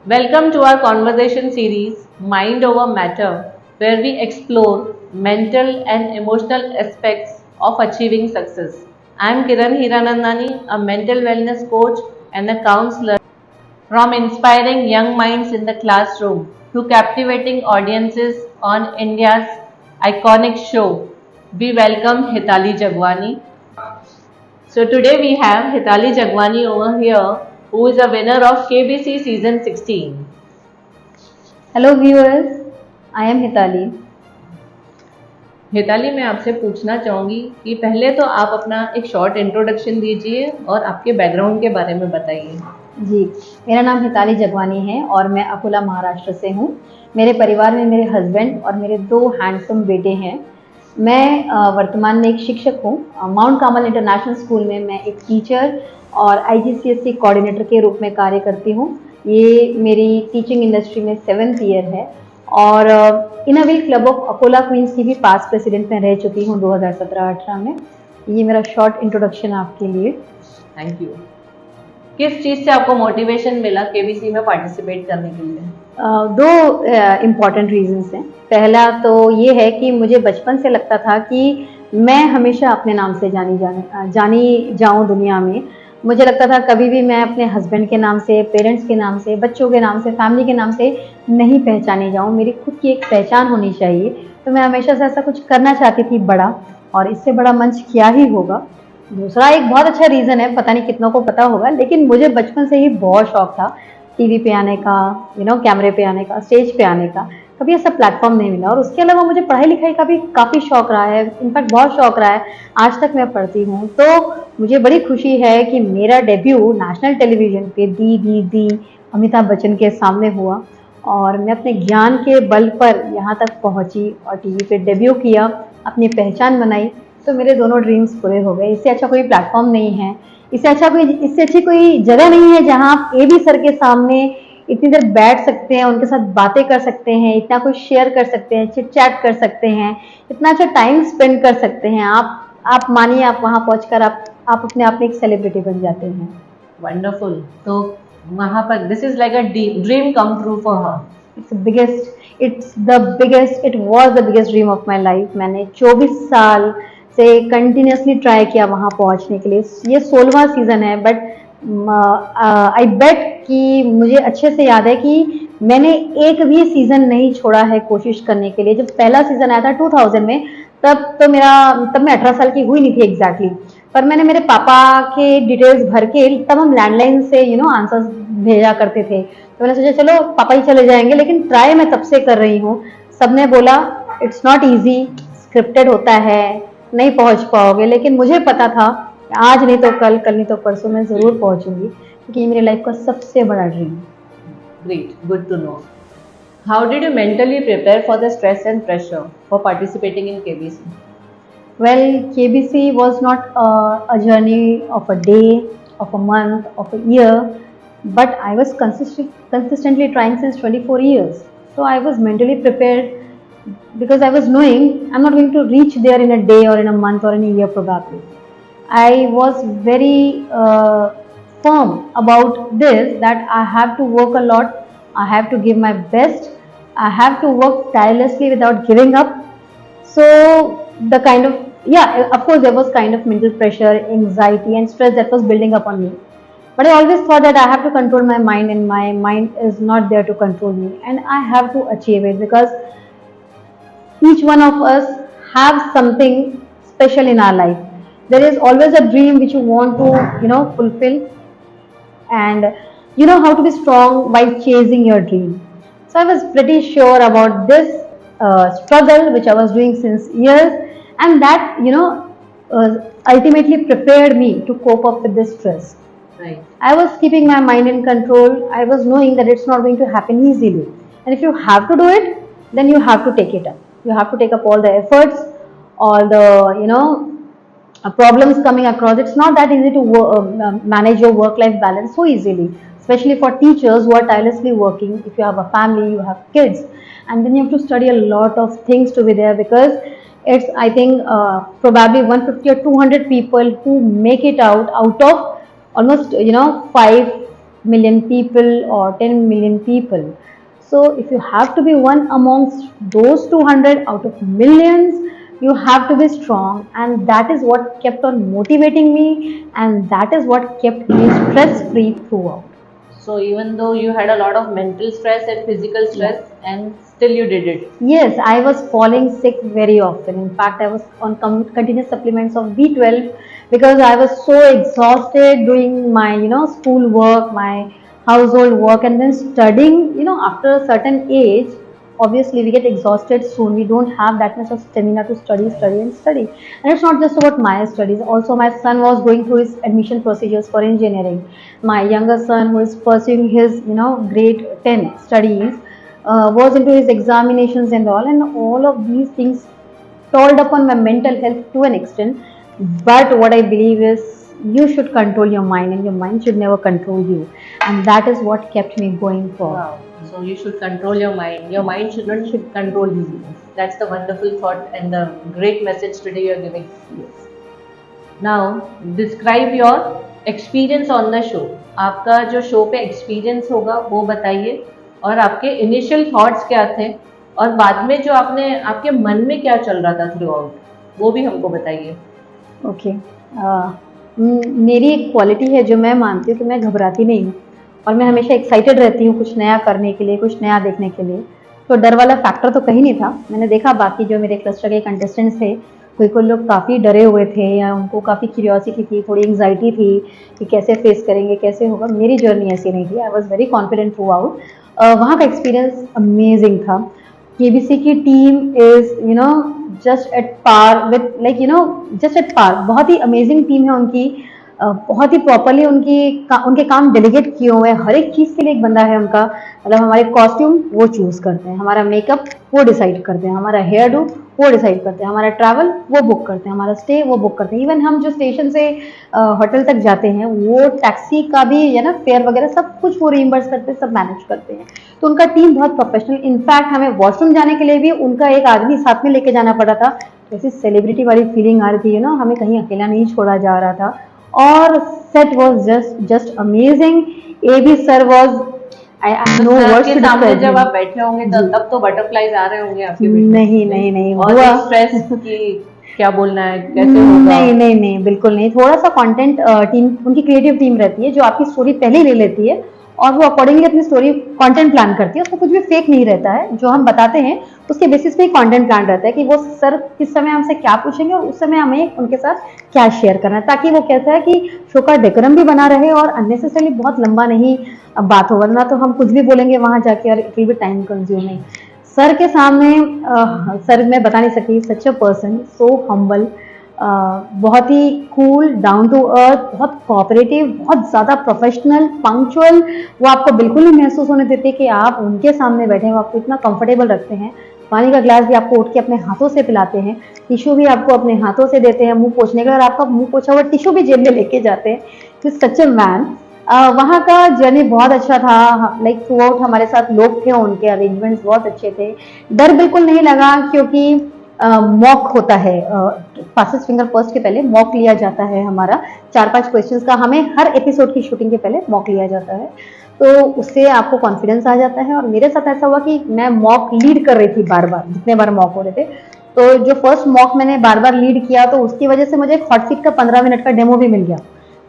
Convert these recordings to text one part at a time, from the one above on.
Welcome to our conversation series, Mind Over Matter, where we explore mental and emotional aspects of achieving success. I am Kiran Hiranandani, a mental wellness coach and a counselor. From inspiring young minds in the classroom to captivating audiences on India's iconic show, we welcome Hitali Jagwani. So today we have Hitali Jagwani over here, who is a winner of KBC season 16. Hello viewers, I am Hitali. Hitali, मैं आपसे पूछना चाहूँगी कि पहले तो आप अपना एक शॉर्ट इंट्रोडक्शन दीजिए और आपके बैकग्राउंड के बारे में बताइए। जी, मेरा नाम हिताली जगवानी है और मैं अकोला महाराष्ट्र से हूँ। मेरे परिवार में मेरे हस्बैंड और मेरे 2 हैंडसम बेटे हैं। मैं वर्तमान में एक शिक्षक हूँ। माउंट कार्मल इंटरनेशनल स्कूल में मैं एक टीचर और IGCSE कोऑर्डिनेटर के रूप में कार्य करती हूँ। ये मेरी टीचिंग इंडस्ट्री में 7th ईयर है और इनोवेल क्लब ऑफ अकोला क्वींस की भी पास्ट प्रेसिडेंट में रह चुकी हूँ 2017-18 में। ये मेरा शॉर्ट इंट्रोडक्शन आपके लिए। Thank you. किस चीज़ से आपको मोटिवेशन मिला केबीसी में पार्टिसिपेट करने के लिए? 2 इम्पॉर्टेंट रीजंस हैं। पहला तो ये है कि मुझे बचपन से लगता था कि मैं हमेशा अपने नाम से जानी जाऊँ दुनिया में। मुझे लगता था कभी भी मैं अपने हस्बैंड के नाम से, पेरेंट्स के नाम से, बच्चों के नाम से, फैमिली के नाम से नहीं पहचानी जाऊँ। मेरी खुद की एक पहचान होनी चाहिए। तो मैं हमेशा से ऐसा कुछ करना चाहती थी बड़ा, और इससे बड़ा मंच क्या ही होगा। दूसरा एक बहुत अच्छा रीज़न है, पता नहीं कितनों को पता होगा, लेकिन मुझे बचपन से ही बहुत शौक था टीवी पे आने का, कैमरे पे आने का, स्टेज पे आने का। कभी ऐसा प्लेटफॉर्म नहीं मिला। और उसके अलावा मुझे पढ़ाई लिखाई का भी काफ़ी शौक रहा है, इनफैक्ट बहुत शौक रहा है। आज तक मैं पढ़ती हूँ। तो मुझे बड़ी खुशी है कि मेरा डेब्यू नेशनल टेलीविज़न पे दी अमिताभ बच्चन के सामने हुआ और मैं अपने ज्ञान के बल पर यहाँ तक पहुँची और टीवी पे डेब्यू किया, अपनी पहचान बनाई। तो मेरे दोनों ड्रीम्स पूरे हो गए। इससे अच्छा कोई प्लेटफॉर्म नहीं है, इससे अच्छी कोई जगह नहीं है जहाँ आप AB सर के सामने इतनी देर बैठ सकते हैं, उनके साथ बातें कर सकते हैं, इतना कुछ शेयर कर सकते हैं, चिट चैट कर सकते हैं, इतना अच्छा टाइम स्पेंड कर सकते हैं। आप मानिए, आप वहाँ पहुँचकर आप अपने आप में एक सेलिब्रिटी बन जाते हैं। वंडरफुल। तो वहाँ पर this is like a dream come true for her. It was the biggest dream of my life. मैंने 24 साल से कंटिन्यूसली ट्राई किया वहाँ पहुँचने के लिए। ये 16वां सीज़न है, बट आई बेट कि मुझे अच्छे से याद है कि मैंने एक भी सीज़न नहीं छोड़ा है कोशिश करने के लिए। जब पहला सीज़न आया था 2000 में, तब मैं 18 साल की हुई नहीं थी एग्जैक्टली, पर मैंने मेरे पापा के डिटेल्स भर के, तब हम लैंडलाइन से आंसर्स भेजा करते थे, तो मैंने सोचा चलो पापा ही चले जाएंगे, लेकिन ट्राई मैं तब से कर रही हूँ। सबने बोला इट्स नॉट ईजी, स्क्रिप्टेड होता है, नहीं पहुँच पाओगे, लेकिन मुझे पता था आज नहीं तो कल, कल नहीं तो परसों मैं ज़रूर पहुँचूंगी, क्योंकि ये मेरी लाइफ का सबसे बड़ा ड्रीम है। Great, good to know. How did you mentally prepare for the stress and pressure for participating in KBC? Well, KBC was not a journey of a day, of a month, of a year, but I was consistently trying since 24 years. So I was mentally prepared because I was knowing I'm not going to reach there in a day or in a month or in a year probably. I was very firm about this, that I have to work a lot, I have to give my best, I have to work tirelessly without giving up. So the kind of, yeah, of course there was kind of mental pressure, anxiety and stress that was building up on me. But I always thought that I have to control my mind, and my mind is not there to control me, and I have to achieve it, because each one of us have something special in our life. There is always a dream which you want to fulfill, and you know how to be strong while chasing your dream. So I was pretty sure about this struggle which I was doing since years, and that ultimately prepared me to cope up with this stress. Right. I was keeping my mind in control. I was knowing that it's not going to happen easily, and if you have to do it, then you have to take it up. You have to take up all the efforts, all the problems coming across. It's not that easy to manage your work-life balance so easily, especially for teachers who are tirelessly working. If you have a family, you have kids, and then you have to study a lot of things to be there, because it's, I think, probably 150 or 200 people who make it out of almost 5 million people or 10 million people. So if you have to be one amongst those 200 out of millions, you have to be strong, and that is what kept on motivating me, and that is what kept me stress free throughout. So even though you had a lot of mental stress and physical stress, and still you did it. Yes, I was falling sick very often. In fact, I was on continuous supplements of B12 because I was so exhausted doing my, school work, my household work, and then studying. After a certain age, obviously we get exhausted soon. We don't have that much of stamina to study, study, and study. And it's not just about my studies. Also, my son was going through his admission procedures for engineering. My younger son, who is pursuing his, grade 10 studies, was into his examinations and all of these things told upon my mental health to an extent. But what I believe is you should control your mind, and your mind should never control you, and that is what kept me going forward. Wow. So you should control your mind. Your mind should control you. That's the wonderful thought and the great message today you are giving. Yes. Now describe your experience on the show. आपका जो show पे experience होगा वो बताइए, और आपके initial thoughts क्या थे, और बाद में जो आपके मन में क्या चल रहा था थ्रू आउट, वो भी हमको बताइए. ओके. मेरी एक क्वालिटी है जो मैं मानती हूँ कि मैं घबराती नहीं हूँ, और मैं हमेशा एक्साइटेड रहती हूँ कुछ नया करने के लिए, कुछ नया देखने के लिए. तो डर वाला फैक्टर तो कहीं नहीं था. मैंने देखा बाकी जो मेरे क्लस्टर के कंटेस्टेंट्स थे, कोई लोग काफ़ी डरे हुए थे, या उनको काफ़ी क्यूरियोसिटी थी, थोड़ी एंग्जाइटी थी कि कैसे फेस करेंगे, कैसे होगा. मेरी जर्नी ऐसी नहीं थी. I was very confident throughout. वहाँ का एक्सपीरियंस अमेजिंग था. केबीसी की team is just at par with just at par. बहुत ही अमेजिंग टीम है उनकी. बहुत ही प्रॉपरली उनके काम डेलीगेट किए हुए हैं. हर एक चीज़ के लिए एक बंदा है उनका. मतलब हमारे कॉस्ट्यूम वो चूज़ करते हैं, हमारा मेकअप वो डिसाइड करते हैं, हमारा हेयर डू वो डिसाइड करते हैं, हमारा ट्रैवल वो बुक करते हैं, हमारा स्टे वो बुक करते हैं. इवन हम जो स्टेशन से होटल तक जाते हैं, वो टैक्सी का भी फेयर वगैरह सब कुछ वो रीइंबर्स करते हैं, सब मैनेज करते हैं. तो उनका टीम बहुत प्रोफेशनल. इनफैक्ट हमें वॉशरूम जाने के लिए भी उनका एक आदमी साथ में लेके जाना पड़ा था. जैसे सेलिब्रिटी वाली फीलिंग आ रही थी. हमें कहीं अकेला नहीं छोड़ा जा रहा था. और set was just amazing. AB sir was no words to describe. जब आप बैठे होंगे तब तो बटरफ्लाईज आ रहे होंगे आपके पेट में. नहीं और स्ट्रेस की क्या बोलना है, कैसे होगा? नहीं, बिल्कुल नहीं. थोड़ा सा कंटेंट टीम, उनकी क्रिएटिव टीम रहती है जो आपकी स्टोरी पहले ही ले लेती है, और वो अकॉर्डिंगली अपनी स्टोरी कंटेंट प्लान करती है. उसमें कुछ भी फेक नहीं रहता है. जो हम बताते हैं उसके बेसिस पे ही कंटेंट प्लान रहता है कि वो सर किस समय हमसे क्या पूछेंगे और उस समय हमें उनके साथ क्या शेयर करना है, ताकि वो कहता है कि शो का डेकोरम भी बना रहे और अननेसेसरली बहुत लंबा नहीं बात हो. वरना तो हम कुछ भी बोलेंगे वहाँ जाके और it will be time consuming. Sir के सामने सर मैं बता नहीं सकती. सच अ पर्सन, सो हम्बल, बहुत ही कूल, डाउन टू अर्थ, बहुत कोऑपरेटिव, बहुत ज़्यादा प्रोफेशनल, पंक्चुअल. वो आपको बिल्कुल नहीं महसूस होने देते कि आप उनके सामने बैठे हैं. वो आपको इतना कंफर्टेबल रखते हैं. पानी का ग्लास भी आपको उठ के अपने हाथों से पिलाते हैं. टिश्यू भी आपको अपने हाथों से देते हैं. मुंह पोछने के लिए आपका मुंह पोछा हुआ टिश्यू भी जेब में लेके जाते हैं. तो सच अ मैन. वहाँ का जर्नी बहुत अच्छा था. लाइक थ्रू आउट हमारे साथ लोग थे, उनके अरेंजमेंट्स बहुत अच्छे थे. डर बिल्कुल नहीं लगा, क्योंकि मॉक होता है. फास्टेस्ट फिंगर फर्स्ट के पहले मॉक लिया जाता है. हमारा 4-5 क्वेश्चंस का हमें हर एपिसोड की शूटिंग के पहले मॉक लिया जाता है. तो उससे आपको कॉन्फिडेंस आ जाता है. और मेरे साथ ऐसा हुआ कि मैं मॉक लीड कर रही थी बार बार, जितने बार मॉक हो रहे थे. तो जो फर्स्ट मॉक मैंने बार बार लीड किया, तो उसकी वजह से मुझे एक हॉट सीट का 15 मिनट का डेमो भी मिल गया.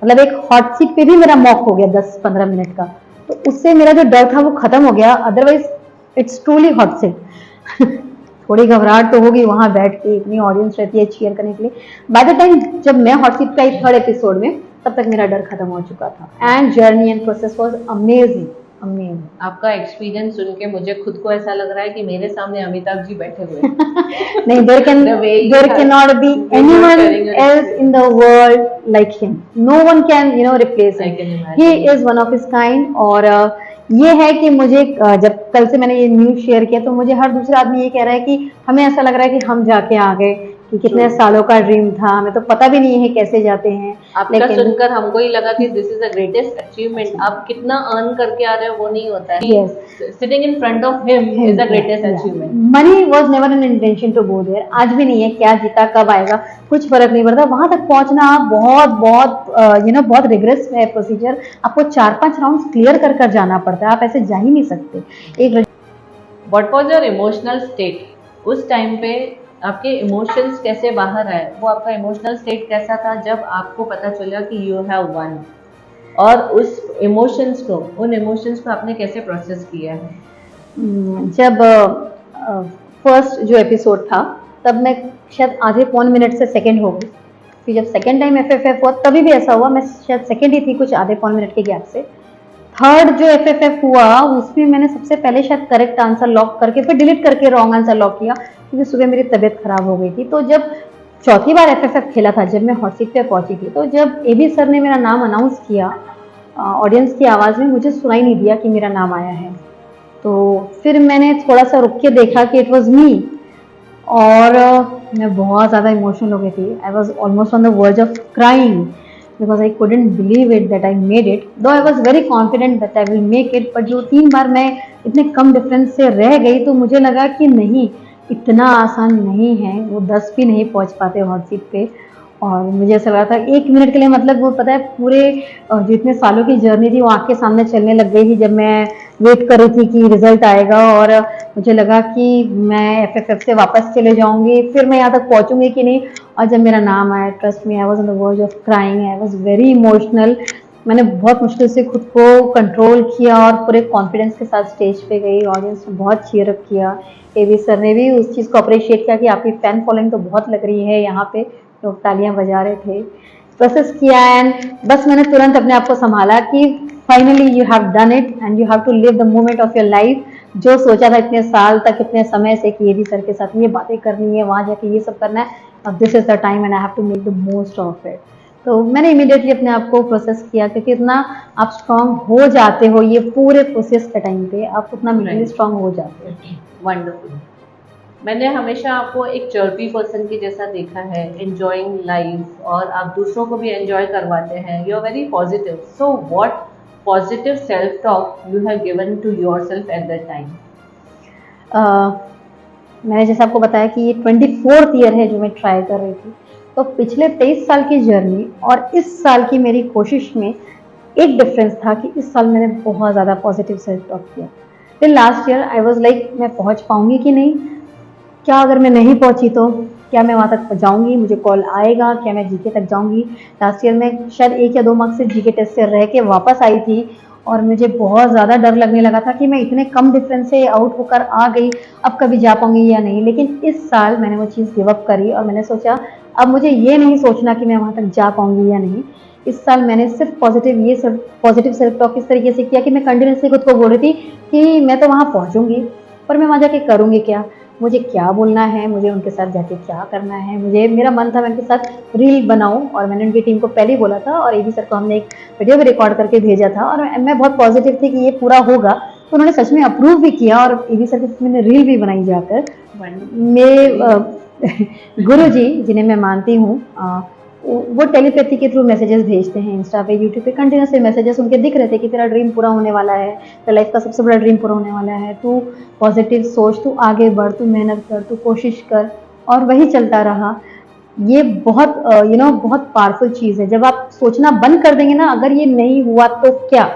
मतलब एक हॉट सीट पे भी मेरा मॉक हो गया 10-15 मिनट का. तो उससे मेरा जो डर था वो खत्म हो गया. Otherwise it's truly hot seat. थोड़ी घबराहट तो होगी वहां बैठ के, इतनी ऑडियंस रहती है चीयर करने के लिए. बाय द टाइम जब मैं हॉट सीट का 3rd एपिसोड में, तब तक मेरा डर खत्म हो चुका था. And journey and process was amazing. आपका एक्सपीरियंस सुन के मुझे खुद को ऐसा लग रहा है कि मेरे सामने अमिताभ जी बैठे हुए हैं. नहीं, there cannot be anyone else in the world like him. No one can replace him. He is one of his kind. और ये है कि मुझे जब कल से मैंने ये न्यूज़ शेयर किया, तो मुझे हर दूसरा आदमी ये कह रहा है कि हमें ऐसा लग रहा है कि हम जाके आ गए, कि कितने सालों का ड्रीम था, हमें तो पता भी नहीं है कैसे जाते हैं। आपका सुनकर हमको ही लगा कि this is the greatest achievement. आप कितना अर्न करके आ रहे हो वो नहीं होता है। Yes. Sitting in front of him is the greatest achievement. Money was never an intention to go there. आज भी नहीं है, क्या जीता कब आएगा कुछ फर्क नहीं पड़ता। वहां तक पहुंचना बहुत बहुत बहुत रिग्रेस है प्रोसीजर। आपको 4-5 राउंड क्लियर कर कर जाना पड़ता है, आप ऐसे जा ही नहीं सकते। एक what was your emotional state? उस टाइम पे आपके इमोशंस कैसे बाहर आए? वो आपका इमोशनल स्टेट कैसा था जब आपको पता चला कि यू हैव वन? और उस इमोशंस को, उन इमोशंस को आपने कैसे प्रोसेस किया है? जब फर्स्ट जो एपिसोड था तब मैं शायद आधे पौन मिनट से सेकंड हो गई। फिर जब सेकंड टाइम एफएफएफ हुआ तभी भी ऐसा हुआ, मैं शायद सेकंड ही थी कुछ आधे पौन मिनट के गैप से। थर्ड जो एफएफएफ हुआ उसमें मैंने सबसे पहले शायद करेक्ट आंसर लॉक करके फिर डिलीट करके रॉन्ग आंसर लॉक किया, क्योंकि सुबह मेरी तबीयत खराब हो गई थी। तो जब चौथी बार एफएफएफ खेला था, जब मैं हॉट सीट पे पहुंची थी, तो जब एबी सर ने मेरा नाम अनाउंस किया ऑडियंस की आवाज़ में, मुझे सुनाई नहीं दिया कि मेरा नाम आया है। तो फिर मैंने थोड़ा सा रुक के देखा कि इट वॉज मी, और मैं बहुत ज़्यादा इमोशनल हो गई थी। I was almost on the verge of crying because I couldn't believe it that I made it, though I was very confident that I will make it। But जो 3 बार मैं इतने कम डिफरेंस से रह गई तो मुझे लगा कि नहीं, इतना आसान नहीं है, वो 10 भी नहीं पहुंच पाते हॉट सीट पे। और मुझे ऐसा लगा था 1 मिनट के लिए, मतलब वो पता है पूरे जो इतने सालों की जर्नी थी वो आँख के सामने चलने लग गई थी जब मैं वेट कर रही थी कि रिजल्ट आएगा। और मुझे लगा कि मैं एफएफएफ से वापस चले जाऊंगी, फिर मैं यहाँ तक पहुँचूंगी कि नहीं। और जब मेरा नाम आया, trust me, I was on the verge of crying, I was very emotional. मैंने बहुत मुश्किल से खुद को कंट्रोल किया और पूरे कॉन्फिडेंस के साथ स्टेज पे गई। ऑडियंस ने बहुत चीयर अप किया। एबी सर ने भी उस चीज़ को अप्रिशिएट किया कि आपकी फैन फॉलोइंग तो बहुत लग रही है यहाँ पे, लोग तालियां बजा रहे थे। प्रोसेस किया एंड बस मैंने तुरंत अपने आप को संभाला कि finally you have done it and you have to live the moment of your life. जो सोचा था इतने साल तक, इतने समय से कि एबी सर के साथ ये बातें करनी है, वहाँ जाके ये सब करना है, अब this is the time and I have to make the most of it. तो मैंने इमीडिएटली अपने आप को प्रोसेस किया, क्योंकि इतना आप स्ट्रांग हो जाते हो ये पूरे प्रोसेस के टाइम पे, आप उतना मेंटली स्ट्रांग हो जाते हो। वंडरफुल। मैंने हमेशा आपको एक चर्पी पर्सन की जैसा देखा है, एंजॉइंग लाइफ, और आप दूसरों को भी एंजॉय करवाते हैं। You are very positive. So what positive self talk you have given to yourself at that time? मैंने जैसे आपको बताया कि ये 24th ईयर है जो मैं ट्राई कर रही थी। तो पिछले 23 साल की जर्नी और इस साल की मेरी कोशिश में एक डिफरेंस था कि इस साल मैंने बहुत ज़्यादा पॉजिटिव सेल्फ टॉक किया। फिर last year I was like, मैं पहुंच पाऊंगी कि नहीं, क्या अगर मैं नहीं पहुंची तो क्या मैं वहां तक जाऊंगी, मुझे कॉल आएगा, क्या मैं जीके तक जाऊंगी। लास्ट ईयर में शायद 1 या 2 मार्क्स से जीके टेस्ट से रह के वापस आई थी और मुझे बहुत ज़्यादा डर लगने लगा था कि मैं इतने कम डिफरेंस से आउट होकर आ गई, अब कभी जा पाऊंगी या नहीं। लेकिन इस साल मैंने वो चीज़ गिव अप करी और मैंने सोचा अब मुझे ये नहीं सोचना कि मैं वहाँ तक जा पाऊंगी या नहीं। इस साल मैंने सिर्फ पॉजिटिव सेल्फ टॉक इस तरीके से किया कि मैं कंटिन्यूसली खुद को बोल रही थी कि मैं तो वहाँ पहुँचूंगी, पर मैं वहाँ जाके करूँगी क्या, मुझे क्या बोलना है, मुझे उनके साथ जाके क्या करना है। मुझे मेरा मन था मैं उनके साथ रील बनाऊं, और मैंने उनकी टीम को पहले ही बोला था और एबी सर को हमने एक वीडियो भी रिकॉर्ड करके भेजा था और मैं बहुत पॉजिटिव थी कि ये पूरा होगा। तो उन्होंने सच में अप्रूव भी किया और एबी सर के साथ मैंने रील भी बनाई जाकर। मेरे गुरु जी जिन्हें मैं मानती हूँ, वो टेलीपैथी के थ्रू मैसेजेस भेजते हैं इंस्टा पे, यूट्यूब पे कंटिन्यूसली मैसेजेस उनके दिख रहे थे कि तेरा ड्रीम पूरा होने वाला है, तेरा लाइफ का सबसे बड़ा ड्रीम पूरा होने वाला है, तू पॉजिटिव सोच, तू आगे बढ़, तू मेहनत कर, तू कोशिश कर। और वही चलता रहा। ये बहुत बहुत पावरफुल चीज़ है। जब आप सोचना बंद कर देंगे ना, अगर ये नहीं हुआ तो क्या,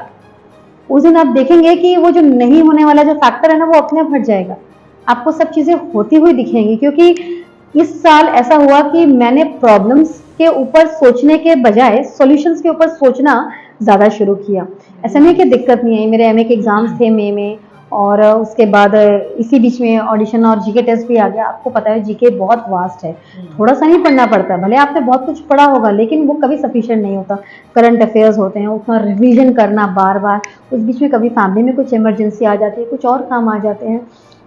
उस दिन आप देखेंगे कि वो जो नहीं होने वाला जो फैक्टर है ना, वो अपने आप हट जाएगा, आपको सब चीज़ें होती हुई दिखेंगी। क्योंकि इस साल ऐसा हुआ कि मैंने प्रॉब्लम्स के ऊपर सोचने के बजाय सॉल्यूशंस के ऊपर सोचना ज़्यादा शुरू किया। ऐसा नहीं कि दिक्कत नहीं आई, मेरे एमए के एग्जाम्स थे मई में, और उसके बाद इसी बीच में ऑडिशन और जीके टेस्ट भी आ गया। आपको पता है जीके बहुत वास्ट है, थोड़ा सा नहीं पढ़ना पड़ता, भले आपने बहुत कुछ पढ़ा होगा लेकिन वो कभी सफिशिएंट नहीं होता। करंट अफेयर्स होते हैं, उसका रिवीजन करना बार बार, उस बीच में कभी फैमिली में कुछ इमरजेंसी आ जाती है, कुछ और काम आ जाते हैं।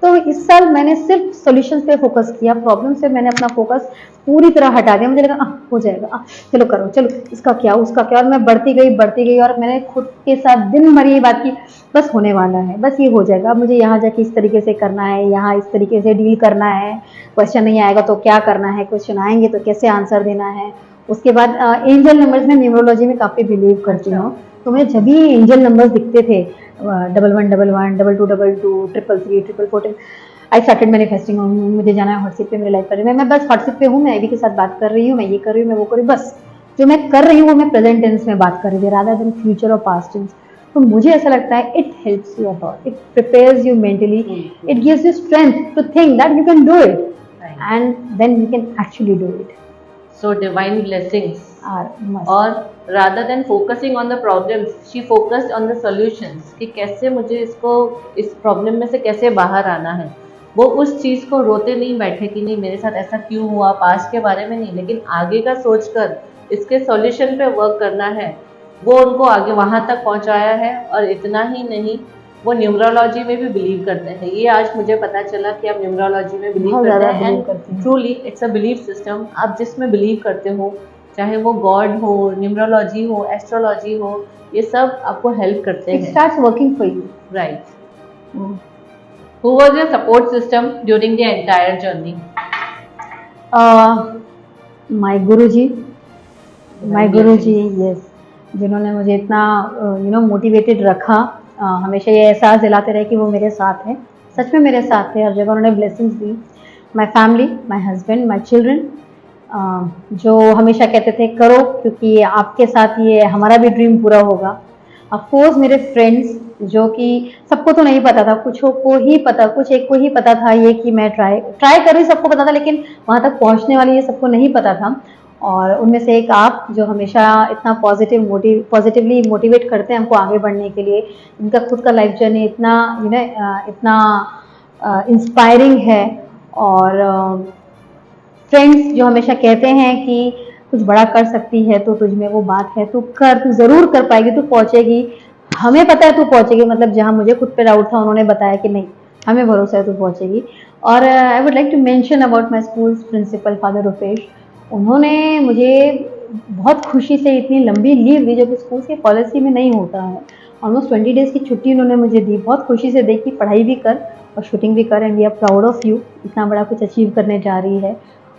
तो इस साल मैंने सिर्फ सॉल्यूशंस पे फोकस किया, प्रॉब्लम से मैंने अपना फोकस पूरी तरह हटा दिया। मुझे लगा हो जाएगा, चलो करो, चलो इसका क्या उसका क्या, और मैं बढ़ती गई और मैंने खुद के साथ दिन भर ये बात की बस होने वाला है, बस ये हो जाएगा। अब मुझे यहाँ जाके इस तरीके से करना है, यहाँ इस तरीके से डील करना है, क्वेश्चन नहीं आएगा तो क्या करना है, क्वेश्चन आएंगे तो कैसे आंसर देना है। उसके बाद एंजल नंबर्स में, न्यूमरोलॉजी में काफ़ी बिलीव करती हूँ, तो मुझे जब भी एंजल नंबर्स दिखते थे 1111, 2222, 333, 444, आई स्टार्टेड मैनिफेस्टिंग। मुझे जाना है व्हाट्सएप पे, मेरे लाइफ पर मैं बस व्हाट्सएप पे हूँ, मैं एवी के साथ बात कर रही हूँ, मैं ये कर रही हूँ, मैं वो कर रही हूँ, बस जो मैं कर रही हूँ वो मैं प्रेजेंट टेंस में बात कर रही थी रादर देन फ्यूचर और पास्ट टेंस। तो मुझे ऐसा लगता है it helps you uh, it prepares you mentally, it gives you strength to think that you can do it and then you can actually do it. So divine blessings. Must. और rather than focusing on the problems, she focused on the solutions कि कैसे मुझे इस problem में से कैसे बाहर आना है। वो उस चीज़ को रोते नहीं बैठे कि नहीं मेरे साथ ऐसा क्यों हुआ, पास्ट के बारे में नहीं, लेकिन आगे का सोचकर इसके सॉल्यूशन पे वर्क करना है, वो उनको आगे वहाँ तक पहुँचाया है। और इतना ही नहीं, वो न्यूमरोलॉजी में भी बिलीव करते हैं। ये आज मुझे पता चला कि आप न्यूमरोलॉजी में बिलीव बहुत करते ज़्यादा हैं। believe करती हूँ। Truly it's a belief system. आप जिसमें बिलीव करते हो, चाहे वो गॉड हो, न्यूमरोलॉजी हो, एस्ट्रोलॉजी हो, ये सब आपको हेल्प करते इट हैं। Starts working for you. Right. Who was your support system during the entire journey? My Guruji, yes, जिन्होंने मुझे इतना मोटिवेटेड रखा, हमेशा ये एहसास दिलाते रहे कि वो मेरे साथ है, सच में मेरे साथ है, हर जगह उन्होंने blessings the. My family, my husband, my children, जो हमेशा कहते थे करो क्योंकि आपके साथ ये हमारा भी ड्रीम पूरा होगा। अफकोर्स मेरे फ्रेंड्स, जो कि सबको तो नहीं पता था, कुछ एक को ही पता था ये कि मैं ट्राई कर रही, सबको पता था, लेकिन वहाँ तक पहुँचने वाली ये सबको नहीं पता था। और उनमें से एक आप, जो हमेशा इतना पॉजिटिवली मोटिवेट करते हैं हमको आगे बढ़ने के लिए। इनका खुद का लाइफ जर्नी इतना इतना इंस्पायरिंग है। और फ्रेंड्स जो हमेशा कहते हैं कि कुछ बड़ा कर सकती है तो तुझ में वो बात है, तू कर, तू ज़रूर कर पाएगी, तू पहुँचेगी, हमें पता है तू पहुँचेगी। मतलब जहाँ मुझे खुद पे डाउट था, उन्होंने बताया कि नहीं, हमें भरोसा है तू पहुँचेगी। और I would like to mention about my school principal father Rupesh. उन्होंने मुझे बहुत खुशी से इतनी लंबी लीव दी, जो कि स्कूल की पॉलिसी में नहीं होता है। ऑलमोस्ट 20 डेज़ की छुट्टी उन्होंने मुझे दी, बहुत खुशी से दी कि पढ़ाई भी कर और शूटिंग भी कर, and we are proud of you, इतना बड़ा कुछ अचीव करने जा रही है।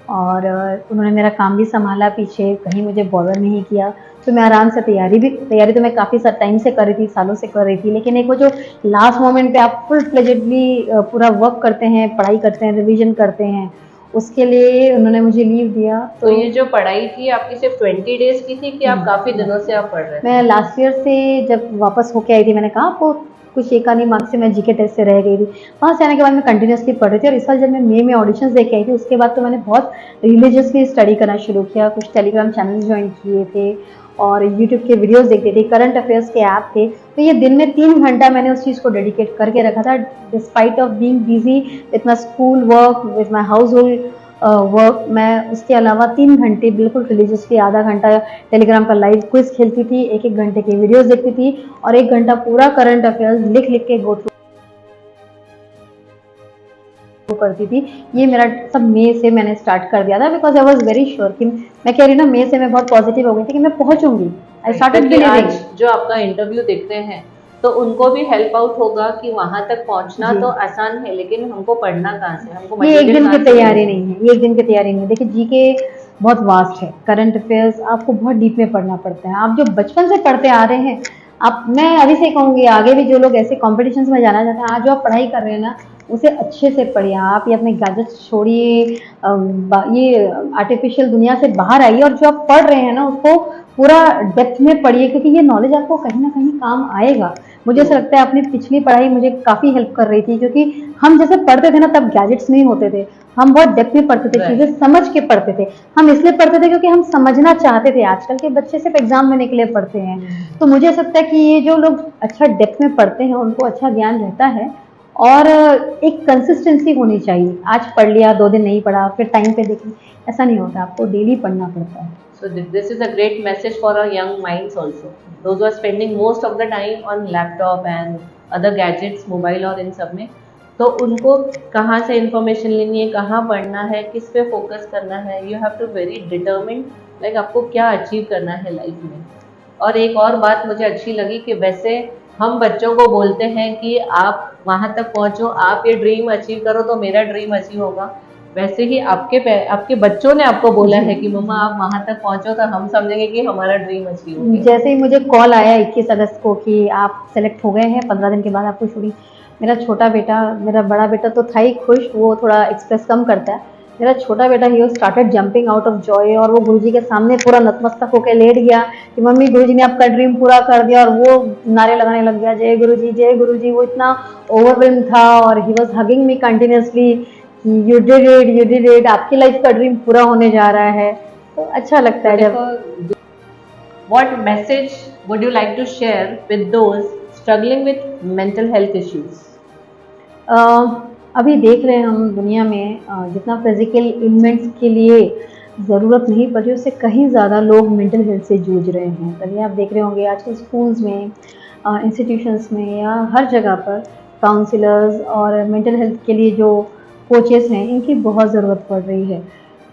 और उन्होंने मेरा काम भी संभाला, पीछे कहीं मुझे बॉदर नहीं किया। तो मैं आराम से तैयारी तो मैं काफ़ी टाइम से कर रही थी, सालों से कर रही थी, लेकिन एक वो जो लास्ट मोमेंट पे आप फुल फ्लेजेडली पूरा वर्क करते हैं, पढ़ाई करते हैं, रिवीजन करते हैं, उसके लिए उन्होंने मुझे लीव दिया। तो ये जो पढ़ाई थी आपकी सिर्फ 20 डेज की थी कि आप काफ़ी दिनों से आप पढ़ रहे थे? मैं लास्ट ईयर से जब वापस होके आई थी, मैंने कहा आपको कुछ एक आधी मार्क्स से मैं जीके टेस्ट से रह गई थी, वहाँ से आने के बाद मैं कंटिन्यूसली पढ़ रही थी। और इस साल जब मैं मई में ऑडिशंस दे के आई थी, उसके बाद तो मैंने बहुत रिलीजियसली स्टडी करना शुरू किया, कुछ टेलीग्राम चैनल्स ज्वाइन किए थे और यूट्यूब के वीडियोस देखते थे, करंट अफेयर्स के ऐप थे। तो ये दिन में 3 घंटा मैंने उस चीज़ को डेडिकेट करके रखा था, despite of being busy with my school work, with my house hold work. मैं उसके अलावा 3 घंटे बिल्कुल रिलीजियसली, आधा घंटा टेलीग्राम पर लाइव क्विज खेलती थी, 1-1 घंटे की वीडियोस देखती थी और 1 घंटा पूरा करंट अफेयर्स लिख के गो थ्रू करती थी। ये मेरा सब मई से मैंने स्टार्ट कर दिया था, because I was very sure कि मैं कह रही ना, मई से मैं बहुत पॉजिटिव हो गई थी कि मैं पहुंचूंगी। I started believing. जो आपका इंटरव्यू देखते हैं तो उनको भी हेल्प आउट होगा कि वहां तक पहुंचना तो आसान है, लेकिन हमको पढ़ना कहाँ से, हमको ये एक दिन की तैयारी नहीं नहीं है, ये एक दिन की तैयारी नहीं है। देखिए जीके बहुत वास्ट है, करंट अफेयर्स आपको बहुत डीप में पढ़ना पड़ता है। आप जो बचपन से पढ़ते आ रहे हैं, आप, मैं अभी से कहूँगी आगे भी जो लोग ऐसे कॉम्पिटिशन्स में जाना चाहते हैं, आज जो आप पढ़ाई कर रहे हैं ना, उसे अच्छे से पढ़िए। आप ये अपने गैजेट्स छोड़िए, ये आर्टिफिशियल दुनिया से बाहर आइए और जो आप पढ़ रहे हैं ना, उसको पूरा डेप्थ में पढ़िए, क्योंकि ये नॉलेज आपको कहीं ना कहीं काम आएगा। मुझे ऐसा लगता है अपनी पिछली पढ़ाई मुझे काफ़ी हेल्प कर रही थी, क्योंकि हम जैसे पढ़ते थे ना, तब गैजेट्स नहीं होते थे, हम बहुत डेप्थ में पढ़ते थे, चीज़ें समझ के पढ़ते थे। हम इसलिए पढ़ते थे क्योंकि हम समझना चाहते थे। आजकल के बच्चे सिर्फ एग्जाम देने के लिए पढ़ते हैं। तो मुझे ऐसा लगता है कि ये जो लोग अच्छा डेप्थ में पढ़ते हैं, उनको अच्छा ज्ञान रहता है। और एक कंसिस्टेंसी होनी चाहिए। आज पढ़ लिया, 2 दिन नहीं पढ़ा, फिर टाइम पे देख लिया, ऐसा नहीं होता, आपको डेली पढ़ना पड़ता है। So this is a great message for our young minds also. Those who are spending most of the time on laptop and other gadgets, mobile और इन सब में, तो उनको कहाँ से इंफॉर्मेशन लेनी है, कहाँ पढ़ना है, किस पे फोकस करना है, you have to very determined, like आपको क्या अचीव करना है लाइफ में। और एक और बात मुझे अच्छी लगी कि वैसे हम बच्चों को बोलते हैं कि आप वहाँ तक पहुँचो, आप ये ड्रीम अचीव करो तो मेरा ड्रीम अचीव होगा, वैसे ही आपके बच्चों ने आपको बोला है कि मम्मा आप वहाँ तक पहुँचो तो हम समझेंगे कि हमारा ड्रीम अचीव हो गया। जैसे ही मुझे कॉल आया 21 अगस्त को कि आप सेलेक्ट हो गए हैं, 15 दिन के बाद आपको शूटिंग, मेरा छोटा बेटा, मेरा बड़ा बेटा तो था ही खुश, वो थोड़ा एक्सप्रेस कम करता है, मेरा छोटा बेटा he started jumping out of Joy, और वो गुरुजी के सामने पूरा नतमस्तक होकर लेट गया कि मम्मी गुरुजी ने आपका ड्रीम पूरा कर दिया, और वो नारे लगाने लग गया, जय गुरुजी जय गुरुजी। वो इतना ओवरवेल्म था और he was hugging me continuously, you did it, आपकी लाइफ का ड्रीम पूरा होने जा रहा है। तो अच्छा लगता है जब। What message would you like to share with those struggling with mental health issues? अभी देख रहे हैं हम दुनिया में जितना फिजिकल इलमेंट्स के लिए ज़रूरत नहीं पड़ रही, उससे कहीं ज़्यादा लोग मेंटल हेल्थ से जूझ रहे हैं। तभी आप देख रहे होंगे आजकल स्कूल्स में, इंस्टीट्यूशंस में या हर जगह पर काउंसलर्स और मेंटल हेल्थ के लिए जो कोचेस हैं, इनकी बहुत ज़रूरत पड़ रही है।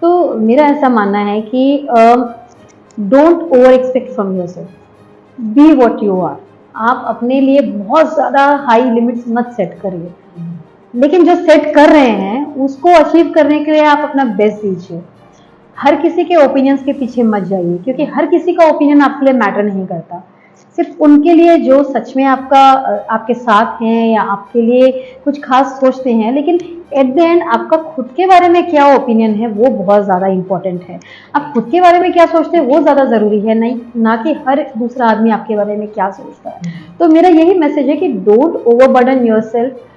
तो मेरा ऐसा मानना है कि don't over expect from yourself, be what you are. आप अपने लिए बहुत ज़्यादा हाई लिमिट्स मत सेट करिए, लेकिन जो सेट कर रहे हैं उसको अचीव करने के लिए आप अपना बेस्ट दीजिए। हर किसी के ओपिनियंस के पीछे मत जाइए, क्योंकि हर किसी का ओपिनियन आपके लिए मैटर नहीं करता। सिर्फ उनके लिए जो सच में आपके साथ हैं या आपके लिए कुछ खास सोचते हैं, लेकिन एट द एंड आपका खुद के बारे में क्या ओपिनियन है वो बहुत ज़्यादा इम्पोर्टेंट है। आप खुद के बारे में क्या सोचते हैं वो ज़्यादा ज़रूरी है, नहीं ना कि हर दूसरा आदमी आपके बारे में क्या सोचता है। तो मेरा यही मैसेज है कि don't overburden yourself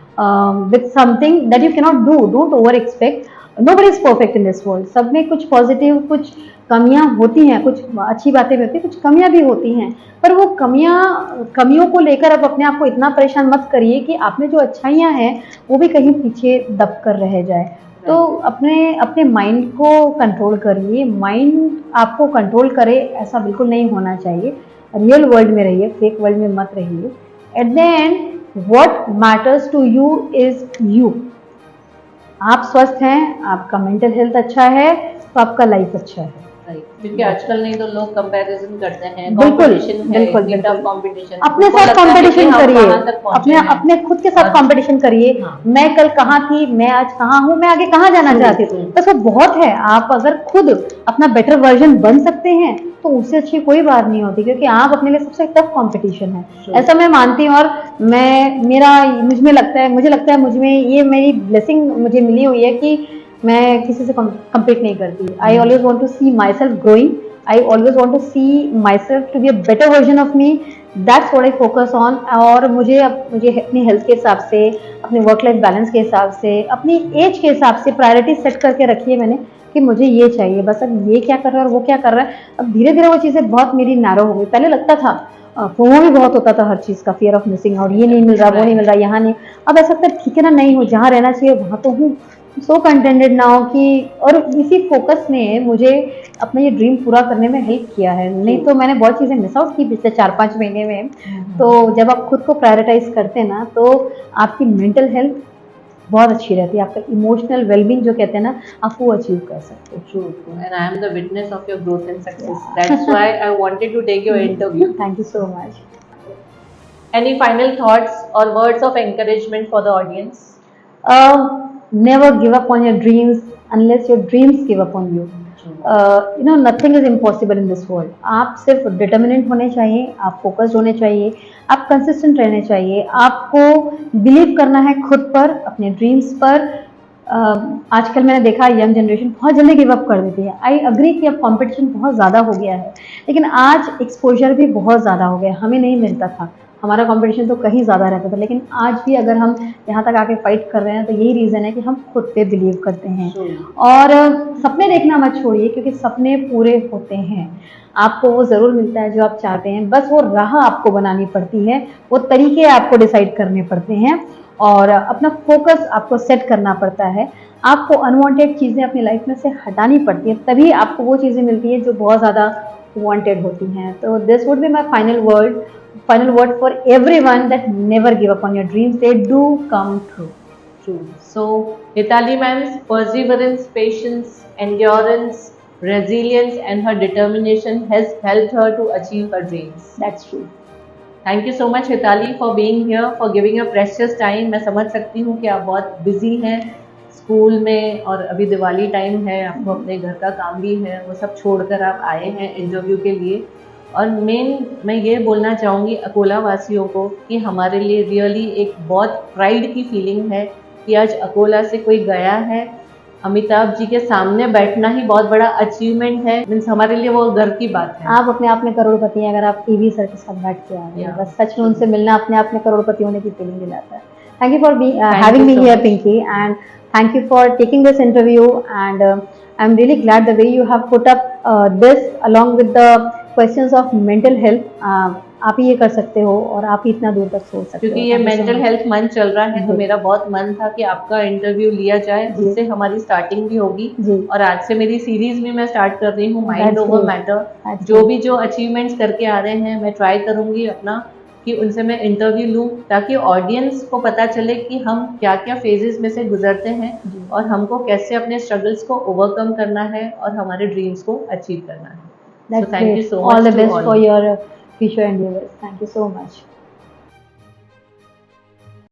with something that you cannot do. Don't over expect. Nobody is perfect in this world. सब में कुछ पॉजिटिव, कुछ कमियां होती हैं, कुछ अच्छी बातें भी होती हैं, कुछ कमियां भी होती हैं। पर वो कमियों को लेकर अब अपने आप को इतना परेशान मत करिए कि आप में जो अच्छाइयां हैं वो भी कहीं पीछे दब कर रह जाए। तो अपने माइंड को कंट्रोल करिए, माइंड आपको कंट्रोल करे ऐसा बिल्कुल नहीं होना चाहिए। रियल वर्ल्ड में रहिए, फेक वर्ल्ड में मत रहिए। At the end What matters to you is you. आप स्वस्थ हैं, आपका मेंटल हेल्थ अच्छा है, तो आपका लाइफ अच्छा है। क्योंकि आजकल नहीं तो लोग कंपैरिजन करते हैं, बिल्कुल कंपटीशन, अपने साथ कंपटीशन करिए, अपने खुद के साथ कंपटीशन करिए। मैं कल कहाँ थी, मैं आज कहाँ हूँ, मैं आगे कहाँ जाना चाहती हूँ, बस वो बहुत है। आप अगर खुद अपना बेटर वर्जन बन सकते हैं तो उससे अच्छी कोई बात नहीं होती, क्योंकि आप अपने लिए सबसे टफ कंपटीशन है, ऐसा मैं मानती हूँ। और मुझे लगता है मुझ में ये मेरी ब्लेसिंग मुझे मिली हुई है कि मैं किसी से कम्पीट नहीं करती। I always want to see my self growing, I always want to see my self to be a better version of me, that's what I focus on. और मुझे अपनी हेल्थ के हिसाब से, अपने वर्क लाइफ बैलेंस के हिसाब से, अपनी एज के हिसाब से प्रायोरिटी सेट करके रखी है मैंने कि मुझे ये चाहिए, बस अब ये क्या कर रहा है और वो क्या कर रहा है। अब धीरे धीरे वो चीज़ें बहुत मेरी नैरो हो गई। पहले लगता था, फोमो भी बहुत होता था हर चीज़ का, फियर ऑफ मिसिंग आउट, ये नहीं मिल रहा, वो नहीं मिल रहा, यहाँ नहीं। अब ऐसा लगता है ठीक है ना, नहीं हो, जहाँ रहना चाहिए वहाँ तो हूँ। सो कंटेंटेड नाउ कि, और इसी फोकस ने मुझे अपना ये ड्रीम पूरा करने में हेल्प किया है। नहीं तो मैंने बहुत चीज़ें मिस आउट की पिछले 4-5 महीने में। तो जब आप खुद को प्रायोरिटाइज करते हैं ना, तो आपकी मेंटल हेल्थ बहुत अच्छी रहती है, आपका इमोशनल वेलबींग जो कहते हैं ना, आप वो अचीव कर सकते हो। True. And I am the witness of your growth and success. That's why I wanted to take your interview. Thank you so much. Any final thoughts or words of encouragement for the audience? Never give up on your dreams unless your dreams give up on you. Nothing is impossible in this world. आप सिर्फ determinant होने चाहिए, आप focused होने चाहिए, आप consistent रहने चाहिए, आपको बिलीव करना है खुद पर, अपने ड्रीम्स पर। आजकल मैंने देखा यंग जनरेशन बहुत जल्दी गिव अप कर देती है। आई अग्री कि अब कंपटीशन बहुत ज़्यादा हो गया है, लेकिन आज एक्सपोजर भी बहुत ज़्यादा हो गया। हमें नहीं मिलता था, हमारा कंपटीशन तो कहीं ज़्यादा रहता था, लेकिन आज भी अगर हम यहाँ तक आके फाइट कर रहे हैं तो यही रीज़न है कि हम खुद पे बिलीव करते हैं। और सपने देखना मत छोड़िए, क्योंकि सपने पूरे होते हैं, आपको वो ज़रूर मिलता है जो आप चाहते हैं, बस वो राह आपको बनानी पड़ती है, वो तरीके आपको डिसाइड करने पड़ते हैं, और अपना फोकस आपको सेट करना पड़ता है। आपको अनवांटेड चीज़ें अपनी लाइफ में से हटानी पड़ती है, तभी आपको वो चीज़ें मिलती हैं जो बहुत ज़्यादा वांटेड होती हैं। तो this would be my final word for everyone, that never give up on your dreams, they do come true. true. So, Hitali ma'am's perseverance, patience, endurance, resilience, and her determination has helped her to achieve her dreams. That's true. Thank you so much Hitali for being here, for giving a precious time. मैं समझ सकती हूँ कि आप बहुत busy हैं school में और अभी दिवाली टाइम है, आपको अपने घर का काम भी है, वो सब छोड़कर आप आए हैं इंटरव्यू के लिए। और मैं ये बोलना चाहूँगी अकोला वासियों को कि हमारे लिए रियली एक बहुत प्राइड की फीलिंग है कि आज अकोला से कोई गया है। अमिताभ जी के सामने बैठना ही बहुत बड़ा अचीवमेंट है, मीन्स हमारे लिए वो गर्व की बात है। आप अपने आप में करोड़पति हैं अगर आप टीवी सर के साथ बैठ के आ रहे हैं। Yeah. बस सच में उनसे मिलना अपने आप में करोड़पति होने की फीलिंग दिलाता है। Thank you for Thank having you me so here, much. Pinky, and thank you for taking this interview. And I'm really glad the way you have put up this along with the questions of mental health. आप ही ये कर सकते हो और आप ही इतना दूर तक सोच सकते हो। क्योंकि ये Thank you so mental much. Health month चल रहा है, तो जी। मेरा बहुत मन था कि आपका इंटरव्यू लिया जाए, जी। जिससे हमारी स्टार्टिंग भी होगी। जी। और आज से मेरी सीरीज भी मैं स्टार्ट कर रही हूँ, mind That's over great. Matter. That's जो great. भी जो अचीवमेंट्स करके आ रहे हैं, मैं ट्राई करूंगी अपना कि उनसे मैं इंटरव्यू लूँ, ताकि ऑडियंस को पता चले कि हम क्या क्या फेजेस में से गुजरते हैं जी। और हमको कैसे अपने स्ट्रगल्स को ओवरकम करना है और हमारे ड्रीम्स को अचीव करना है। That's So thank you great. so All much the to best all. for your future endeavors. Thank you so much.